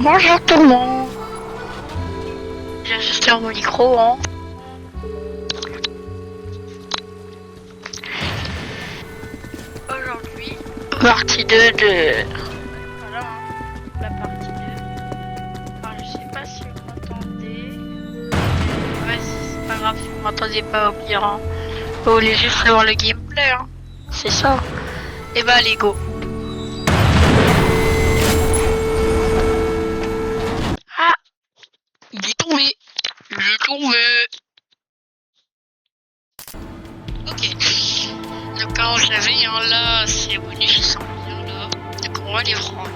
Bonjour tout le monde. J'ai ajusté mon micro, hein. Aujourd'hui, partie 2 de... Voilà, hein, la partie 2. Alors, je sais pas si vous m'entendez. Ouais, c'est pas grave si vous m'entendez pas au pire, hein. Vous voulez juste savoir le gameplay, hein. C'est ça. Et bah, allez, go. Ah, il est tombé. Il est tombé. Ok. Donc quand j'avais un là, c'est bonus, ils sont bien là. Donc on va les prendre.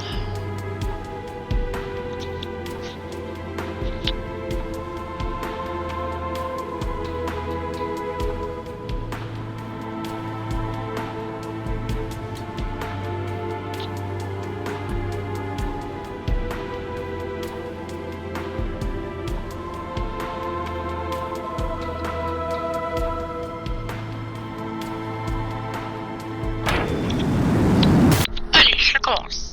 Allez, ça commence.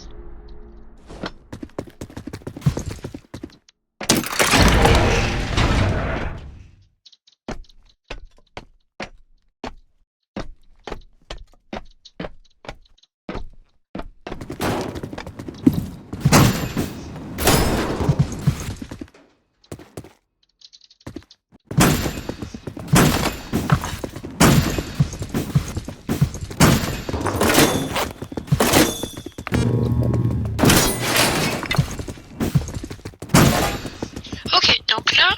Ok, donc là,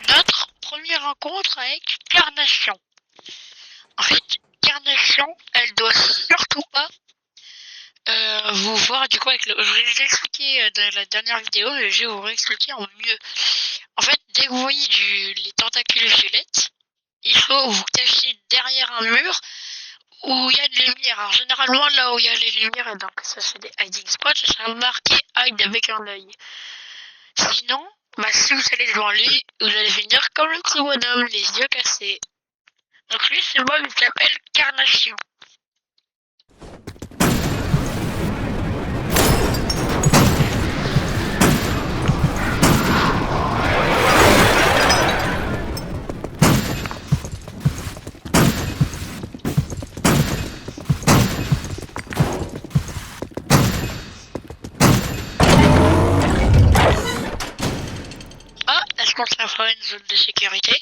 notre première rencontre avec Carnation. En fait, Carnation, elle doit surtout pas vous voir du coup avec le... Je vais vous expliquer dans la dernière vidéo, mais je vais vous réexpliquer en mieux. En fait, dès que vous voyez les tentacules violettes, il faut vous cacher derrière un mur où il y a de lumière. Alors généralement là où il y a les lumières, donc ça c'est des hiding spots, ça sera marqué hide avec un œil. Sinon, bah si vous allez devant lui, vous allez finir comme le petit bonhomme, les yeux cassés. Donc lui c'est moi, il s'appelle Carnation. Ah, est-ce qu'on se fera une zone de sécurité?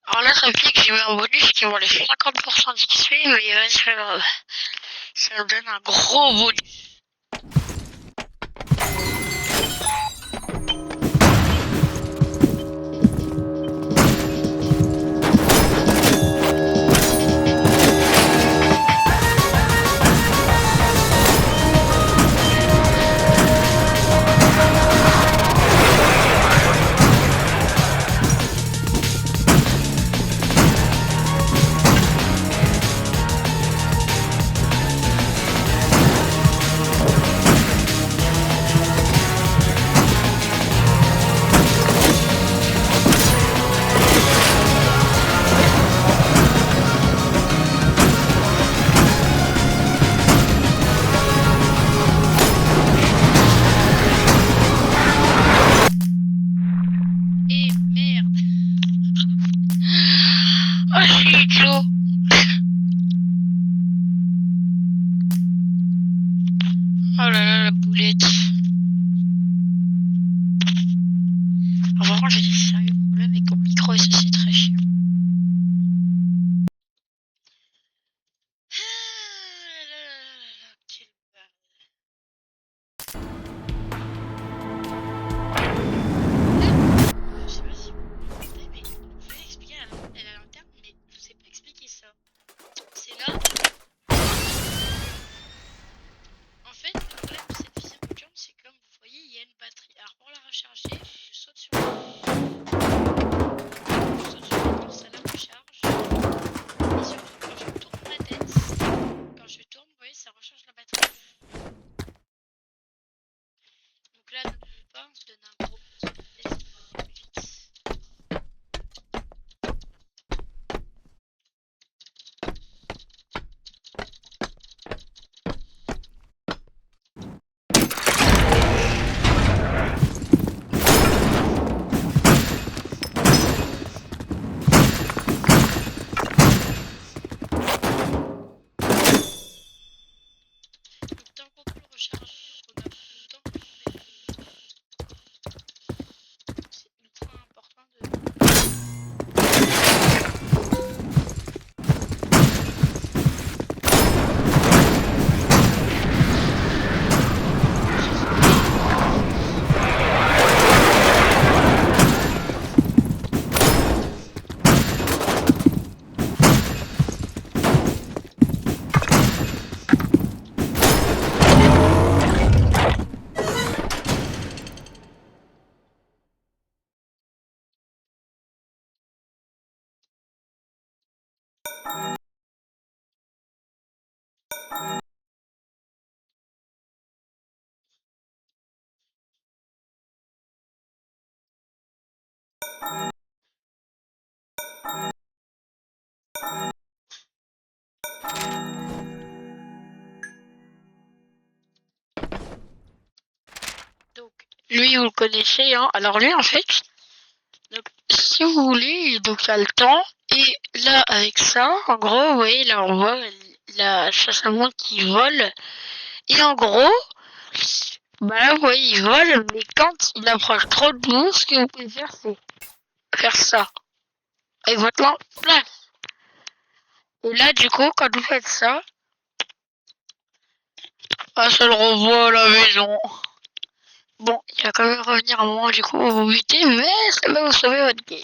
Alors là, ça me fait que j'ai mis un bonus qui m'enlève 50% d'XP, mais ouais, c'est pas grave. Ça me donne un gros bonus. Et merde. Oh, je suis chaud. Oh là là, la boulette. Alors, vraiment, j'ai des sérieux problèmes avec mon micro et ça, c'est très chiant. Quelle barre. Je sais pas si vous m'entendez, mais je vais expliquer à la lanterne, mais je sais pas expliquer ça. C'est là. En fait, le problème de cette vision nocturne, c'est comme vous voyez, il y a une batterie. Alors pour la recharger, je saute sur ça la recharge. Et surtout quand je tourne ma tête, quand je tourne, vous voyez, ça recharge la batterie. pas, on se donne un gros petit test vite. Le temps qu'on peut le recharger, on a plus de temps. C'est ultra important de... Donc, lui, vous le connaissez, hein. Alors lui, en fait, donc, si vous voulez, donc il y a le temps. Et là, avec ça, en gros, vous voyez, là, on voit la chasse à moins qui vole. Et en gros, bah là, vous voyez, il vole, mais quand il approche trop de vous, ce que vous pouvez faire, c'est faire ça. Avec votre lampe place. Et là, du coup, quand vous faites ça, ah, ça le renvoie à la maison. Bon, il va quand même revenir un moment, du coup, vous butez, mais ça va vous sauver votre game.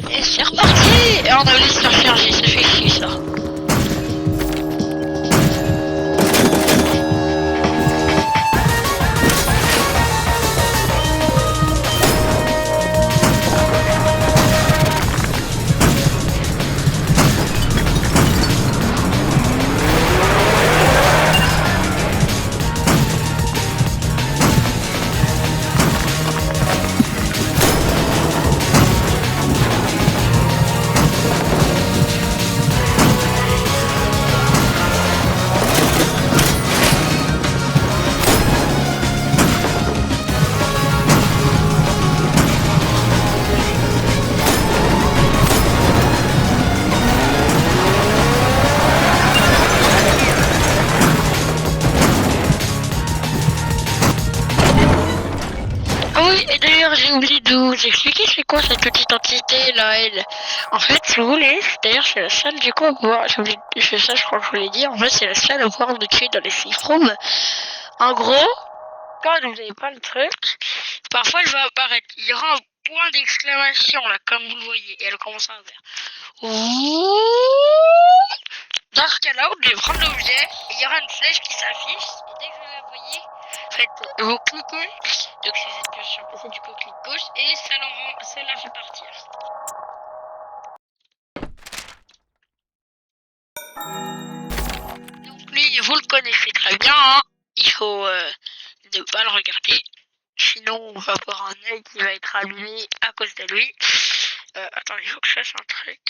Et c'est reparti. Et on a oublié de se recharger, ça fait chier ça. Ah oui, et d'ailleurs, j'ai oublié de vous expliquer c'est quoi cette petite entité là, elle. En fait, si vous voulez, d'ailleurs, c'est la salle du coup à pouvoir. Je fais ça, je crois que je vous l'ai dit. En fait, c'est la salle à pouvoir de tuer dans les safe rooms. En gros, quand vous n'avez pas le truc, parfois elle va apparaître. Il y aura un point d'exclamation là, comme vous le voyez, et elle commence à faire. Ouh. Dans ce cas-là, vous devez prendre l'objet, et il y aura une flèche qui s'affiche, et dès que vous la voyez, faites vous cliquez, donc c'est cette que je suis passée du coup clic gauche, et ça la fait partir. Donc lui, vous le connaissez très bien, hein. Il faut ne pas le regarder, sinon on va avoir un œil qui va être allumé à cause de lui. Attends, il faut que je fasse un truc.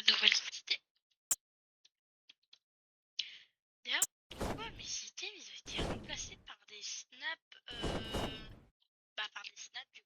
nouvelles idées. D'ailleurs, pourquoi mes idées ils ont été remplacées par des snaps par des snaps du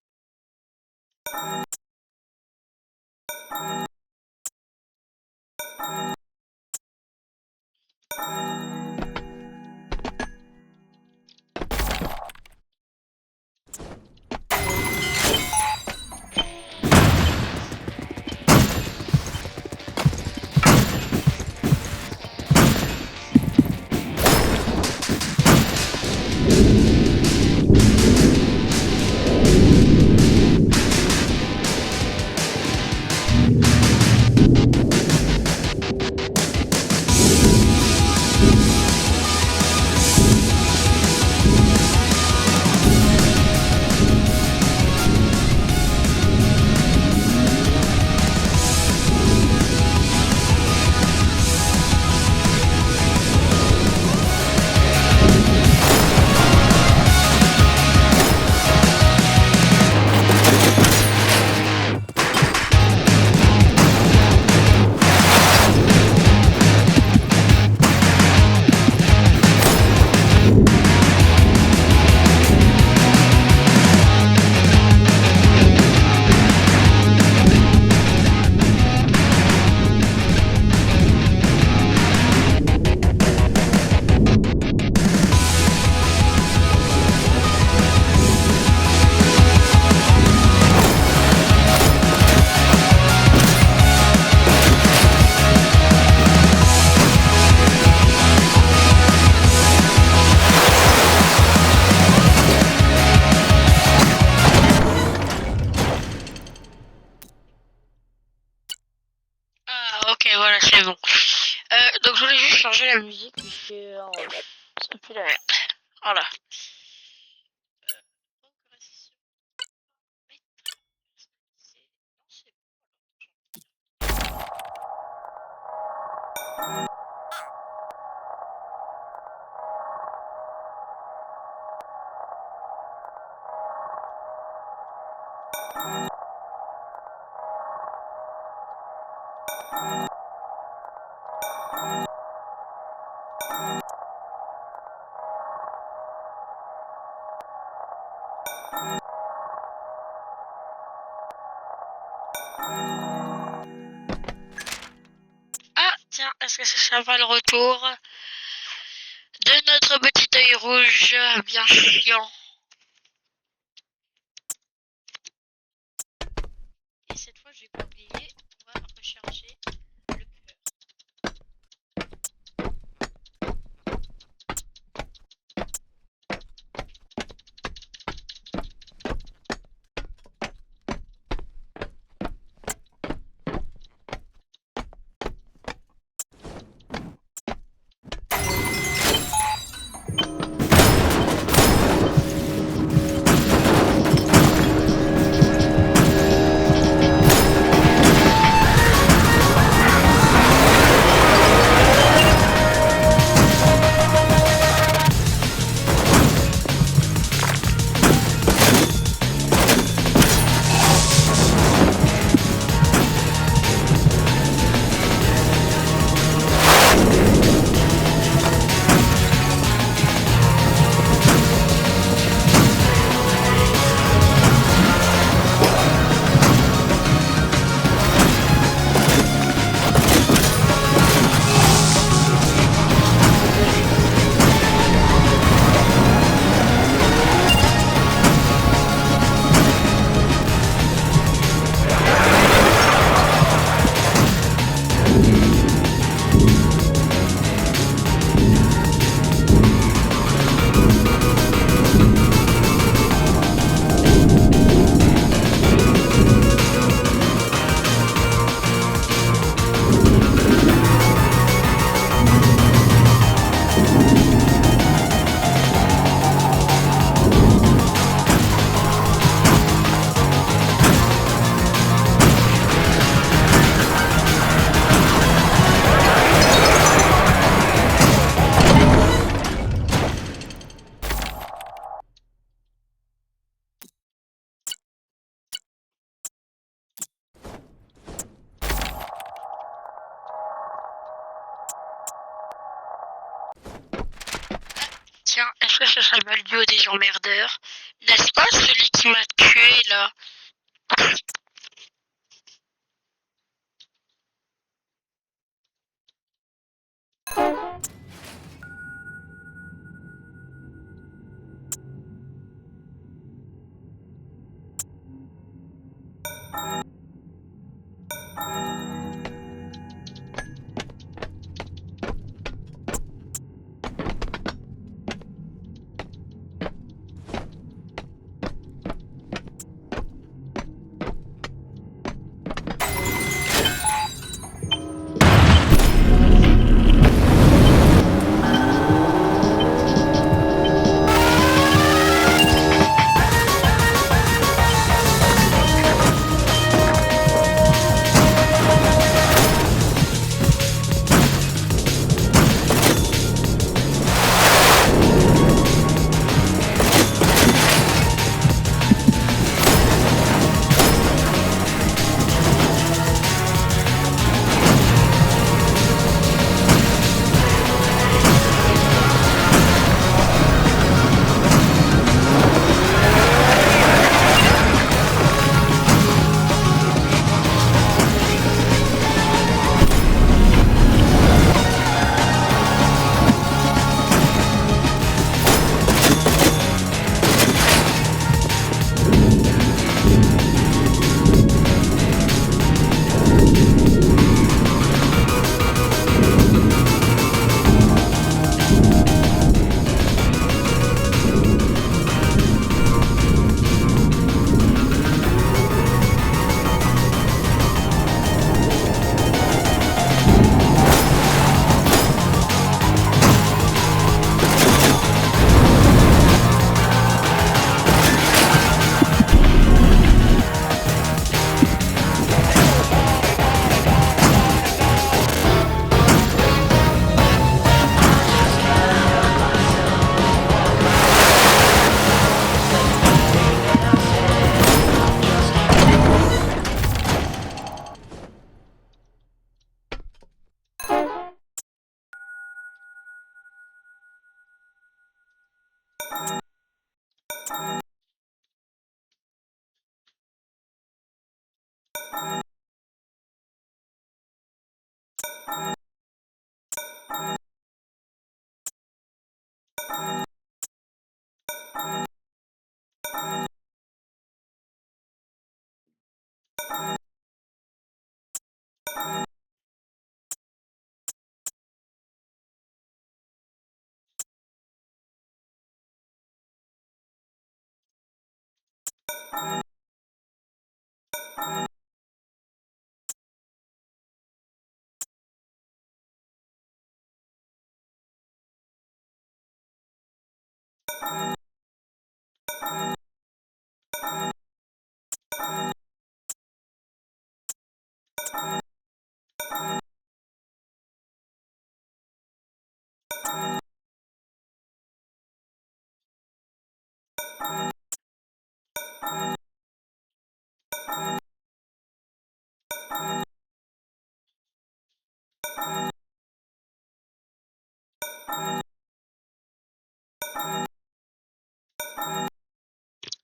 Ah, ok, voilà, c'est bon. Donc je voulais juste changer la musique, mais c'est un peu la merde. Voilà. Ah, tiens, est-ce que ça sera le retour de notre petit œil rouge bien chiant? Et cette fois, je vais pas oublier, on va recharger le cœur. Tiens, est-ce que ce serait pas le duo des emmerdeurs? N'est-ce pas celui qui m'a tué là?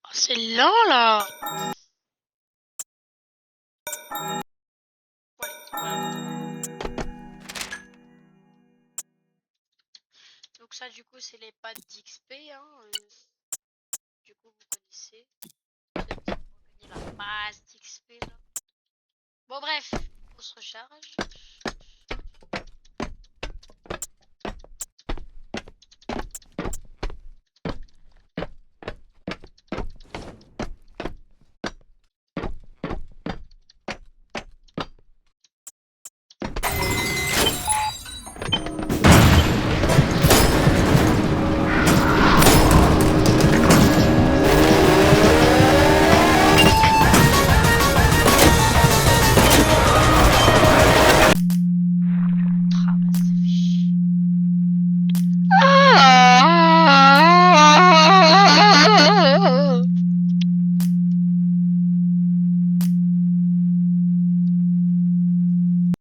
Oh, c'est lent là. Voilà. Donc ça du coup c'est les pads d'XP hein. Du coup vous connaissez. Vous avez dit pour gagner la base d'XP là. Bon bref, on se recharge. Ah bah ça fait chier.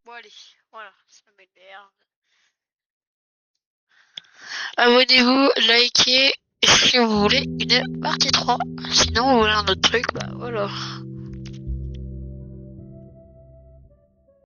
Bon allez, voilà, ça m'énerve. Abonnez-vous, likez, et si vous voulez une partie 3. Sinon, vous voulez un autre truc, bah voilà.